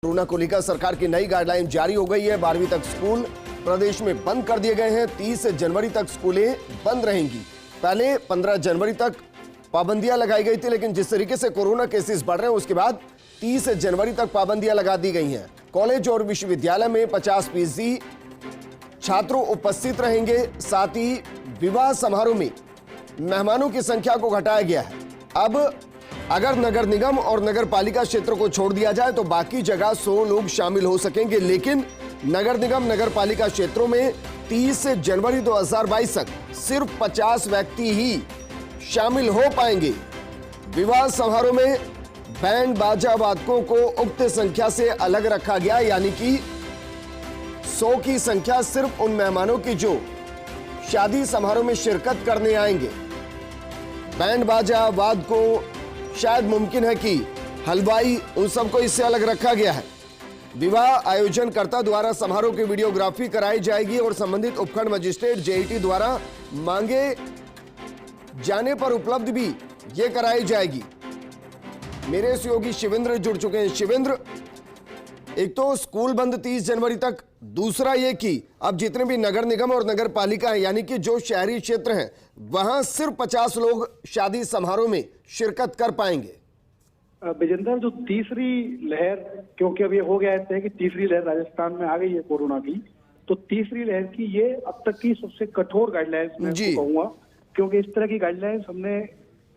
Corona को लेकर सरकार की नई गाइडलाइन जारी हो गई है। 12वीं तक स्कूल प्रदेश में बंद कर दिए गए हैं। 30 जनवरी तक स्कूलें बंद रहेंगी। पहले 15 जनवरी तक पाबंदियां लगाई गई थी, लेकिन जिस तरीके से कोरोना केसेस बढ़ रहे हैं उसके बाद 30 जनवरी तक पाबंदियां लगा दी गई हैं। कॉलेज और विश्वविद्यालय में 50% छात्रों उपस्थित रहेंगे। साथ ही विवाह समारोह में मेहमानों की संख्या को घटाया गया है। अब अगर नगर निगम और नगर पालिका क्षेत्र को छोड़ दिया जाए तो बाकी जगह 100 लोग शामिल हो सकेंगे, लेकिन नगर निगम नगर पालिका क्षेत्रों में 30 जनवरी 2022 तक सिर्फ 50 व्यक्ति ही शामिल हो पाएंगे। विवाह समारोह में बैंड बाजा वादकों को उक्त संख्या से अलग रखा गया, यानी कि 100 की संख्या सिर्फ उन मेहमानों की जो शादी समारोह में शिरकत करने आएंगे। बैंड बाजा वादकों शायद मुमकिन है कि हलवाई, उन सबको इससे अलग रखा गया है। विवाह आयोजनकर्ता द्वारा समारोह की वीडियोग्राफी कराई जाएगी और संबंधित उपखंड मजिस्ट्रेट जेईटी द्वारा मांगे जाने पर उपलब्ध भी ये कराई जाएगी। मेरे सहयोगी शिवेंद्र जुड़ चुके हैं। शिवेंद्र, एक तो स्कूल बंद 30 जनवरी तक, दूसरा ये कि अब जितने भी नगर निगम और नगर पालिका है, यानी कि जो शहरी क्षेत्र हैं, वहां सिर्फ 50 लोग शादी समारोह में शिरकत कर पाएंगे। विजेंद्र, जो तीसरी लहर, क्योंकि अब ये हो गया है कि तीसरी लहर राजस्थान में आ गई है कोरोना की, तो तीसरी लहर की ये अब तक की सबसे कठोर गाइडलाइंस मैं कहूंगा, क्योंकि इस तरह की गाइडलाइंस हमने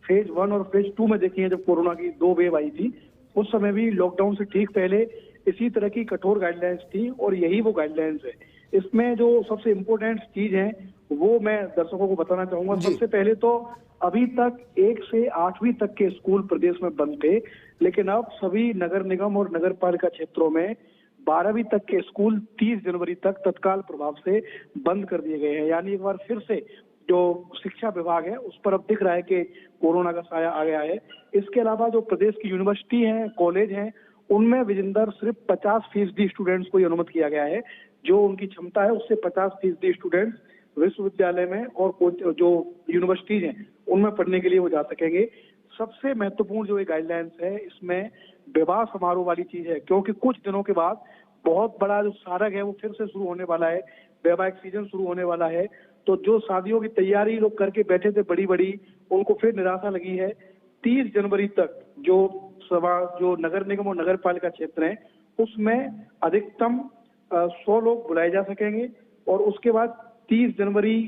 फेज 1 और फेज 2 में देखी है। जब कोरोना की 2 वेव आई थी उस समय भी लॉकडाउन से ठीक पहले इसी तरह की कठोर गाइडलाइंस थी और यही वो गाइडलाइंस है। इसमें जो सबसे इम्पोर्टेंट चीज है वो मैं दर्शकों को बताना चाहूंगा। सबसे पहले तो अभी तक 1 से 8वीं तक के स्कूल प्रदेश में बंद थे, लेकिन अब सभी नगर निगम और नगर पालिका क्षेत्रों में 12वीं तक के स्कूल 30 जनवरी तक तत्काल प्रभाव से बंद कर दिए गए हैं। यानी एक बार फिर से जो शिक्षा विभाग है उस पर अब दिख रहा है कि कोरोना का साया आ गया है। इसके अलावा जो प्रदेश की यूनिवर्सिटी है, कॉलेज हैं, उनमें विजेंदर सिर्फ 50% स्टूडेंट्स को अनुमति किया गया है। जो उनकी क्षमता है उससे 50% स्टूडेंट्स विश्वविद्यालय में और जो यूनिवर्सिटीज हैं उनमें पढ़ने के लिए वो जा सकेंगे। सबसे महत्वपूर्ण जो ये गाइडलाइंस है इसमें विवाह समारोह वाली चीज है, क्योंकि कुछ दिनों के बाद बहुत बड़ा जो सारग है वो फिर से शुरू होने वाला है, वैवाहिक सीजन शुरू होने वाला है। तो जो शादियों की तैयारी लोग करके बैठे थे बड़ी बड़ी, उनको फिर निराशा लगी है। 30 जनवरी तक जो नगर निगम और नगर पालिका क्षेत्र है उसमें अधिकतम 100 लोग बुलाए जा सकेंगे और उसके बाद 30 जनवरी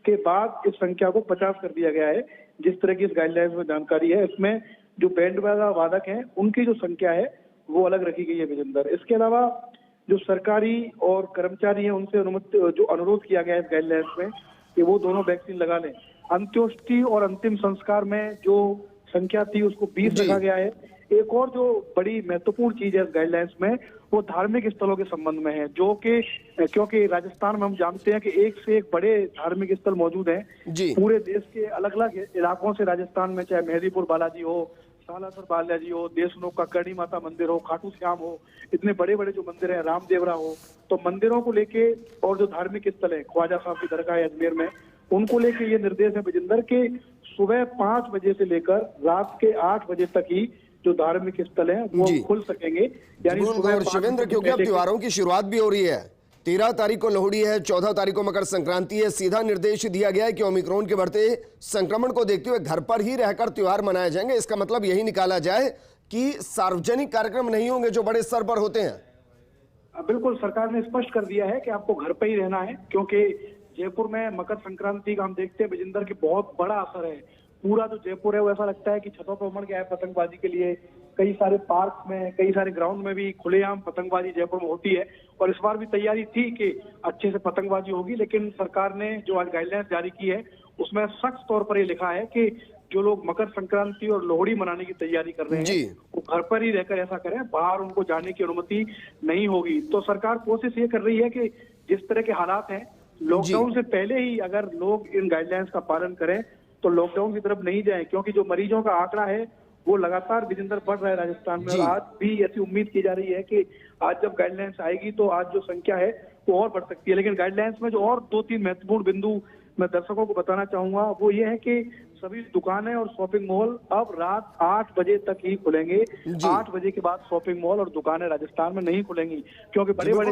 के बाद इस संख्या को 50 कर दिया गया है। जिस तरह की इस गाइडलाइंस में जानकारी है, इसमें जो बैंड बाजा वादक हैं उनकी जो संख्या है वो अलग रखी गई है विजेंदर। इसके अलावा जो सरकारी और कर्मचारी हैं उनसे जो अनुरोध किया गया है इस गाइडलाइंस में कि वो दोनों वैक्सीन लगा लें। अंत्योष्टि और अंतिम संस्कार में जो संख्या थी उसको 20 रखा गया है। एक और जो बड़ी महत्वपूर्ण चीज है इस गाइडलाइंस में वो धार्मिक स्थलों के संबंध में है, जो कि क्योंकि राजस्थान में हम जानते हैं कि एक से एक बड़े धार्मिक स्थल मौजूद हैं पूरे देश के अलग अलग इलाकों से। राजस्थान में चाहे मेहदीपुर बालाजी हो, सालासर बालाजी हो, देशनोक का करणी माता मंदिर हो, खाटू श्याम हो, इतने बड़े बड़े जो मंदिर हैं, रामदेवरा हो, तो मंदिरों को लेके और जो धार्मिक स्थल है, ख्वाजा साहब की दरगाह है अजमेर में, उनको लेके ये निर्देश है विजेंदर के सुबह 5 बजे से लेकर रात के 8 बजे तक ही जो धार्मिक स्थल है वो खुल सकेंगे। यानी शिवेंद्र, क्योंकि अब त्योहारों की शुरुआत भी हो रही है। 13 तारीख को लोहड़ी है, 14 तारीख को मकर संक्रांति है। सीधा निर्देश दिया गया है कि ओमिक्रॉन के बढ़ते संक्रमण को देखते हुए घर पर ही रहकर त्योहार मनाए जाएंगे। इसका मतलब यही निकाला जाए कि सार्वजनिक कार्यक्रम नहीं होंगे जो बड़े स्तर पर होते हैं। बिल्कुल, सरकार ने स्पष्ट कर दिया है कि आपको घर पर ही रहना है, क्योंकि जयपुर में मकर संक्रांति का हम देखते हैं विजेंदर की बहुत बड़ा असर है। पूरा जो जयपुर है वो ऐसा लगता है कि छतों पर उमड़ गया है पतंगबाजी के लिए। कई सारे पार्क में, कई सारे ग्राउंड में भी खुलेआम पतंगबाजी जयपुर में होती है और इस बार भी तैयारी थी कि अच्छे से पतंगबाजी होगी। लेकिन सरकार ने जो आज गाइडलाइंस जारी की है उसमें सख्त तौर पर ये लिखा है कि जो लोग मकर संक्रांति और लोहड़ी मनाने की तैयारी कर रहे हैं वो घर पर ही रहकर ऐसा करें, बाहर उनको जाने की अनुमति नहीं होगी। तो सरकार कोशिश ये कर रही है कि जिस तरह के हालात हैं, लॉकडाउन से पहले ही अगर लोग इन गाइडलाइंस का पालन करें तो लॉकडाउन की तरफ नहीं जाएं, क्योंकि जो मरीजों का आंकड़ा है वो लगातार विजेंदर बढ़ रहा है राजस्थान में। आज भी ऐसी उम्मीद की जा रही है कि आज जब गाइडलाइंस आएगी तो आज जो संख्या है वो और बढ़ सकती है। लेकिन गाइडलाइंस में जो और 2-3 महत्वपूर्ण बिंदु मैं दर्शकों को बताना चाहूंगा वो ये है कि सभी दुकानें और शॉपिंग मॉल अब रात 8 बजे तक ही खुलेंगे। 8 बजे के बाद शॉपिंग मॉल और दुकानें राजस्थान में नहीं खुलेंगी, क्योंकि बड़े बड़े